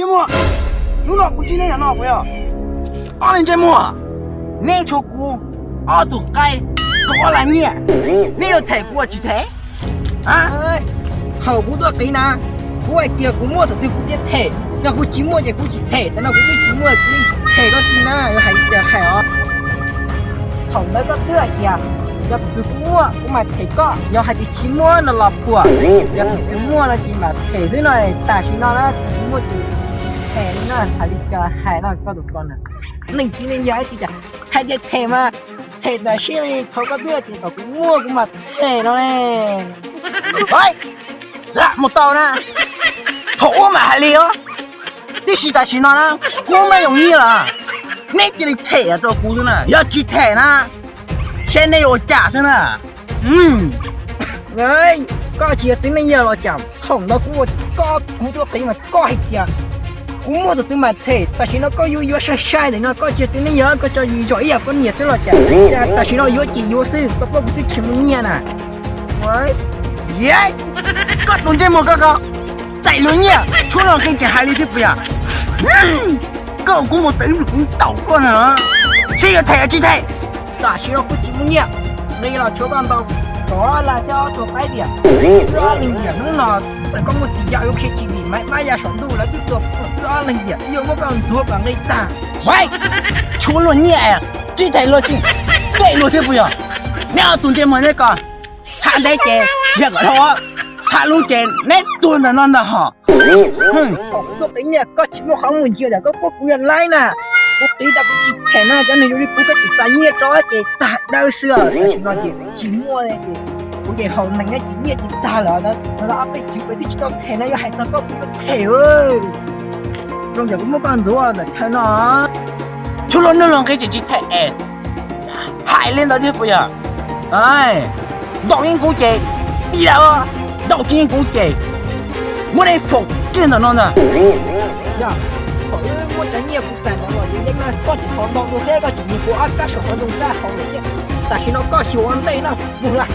么？如果不今天想到不要，二零节目，你出国，二度街，多来你，你要睇过几睇？啊？好不多给呢，我爹估摸着对估爹睇，要估寂寞就估起睇，但那估对寂寞估睇个地呢，要还就还哦。好那个对呀。要对mua cũng mà thấy có do hai cái chim mua nó lọp của do cái mua là chỉ mà thấy thế này ta chỉ nó chim mua chỉ thấy nó hai cái hai nó có được con à mình chỉ nên nhớ chỉ là hai cái thấy mà thấy là xin đi thôi có đưa thì có cũng mua cũng mà thấy nó nè vậy là một tàu nè thổ mà hai liều đi xí ta xí nó nè cũng mà容易了你这里thấy啊都不是呢要去thấy呢现在有假身了，đấy có chỉ tính này giờ là chậm thòng nó cũng có cũng có tính mà có hay kia cũng mua được từ mà thế tại vì nó có yếu sai sai để nó có chỉ tính này giờ có cho gì giỏi à con nhiệt thế là chậm tại vì nó yếu chỉ yếu sư có cái cái chim nghe nè đấy耶，各种节目哥哥，在轮夜，除了跟这海里的不呀，各公我等你公倒过呢，谁要抬啊去抬？tại vì nó có chim nghe đây là chỗ con tàu đó là cho chỗ cái biển do linh biển nó là sẽ có một tí dạo khi chỉ vì máy giờ sống đủ là cái chỗ do linh biển yêu một con chúa bằng đây ta喂，除了你呀，去抬落去，这落去不要，你要蹲这么那个，产台阶一个头，产路阶那蹲的那好，có tính nha có chim không muốn chia là có quyền lái nè có tí ta cũng chỉ thẻ nè cho nên chúng có chỉ tài nhiên cho cái tại đâu xưa chỉ nói chỉ mua này thì cũng vậy hồng mình cái chỉ biết chỉ ta là nó áp cái chữ cái chỉ tao thẻ này hay tao có thẻ ơi trong giờ cũng có con rùa để thẻ nó 除了那种可以去抬，海里的就不要，哎，抖音估计，比了，抖音估计，我得疯，跟着弄的。 呀，好像我在你也不在乎了，人家那搞起好弄多些，搞起你我干什么弄干好一些，但是那搞起完对了，不来，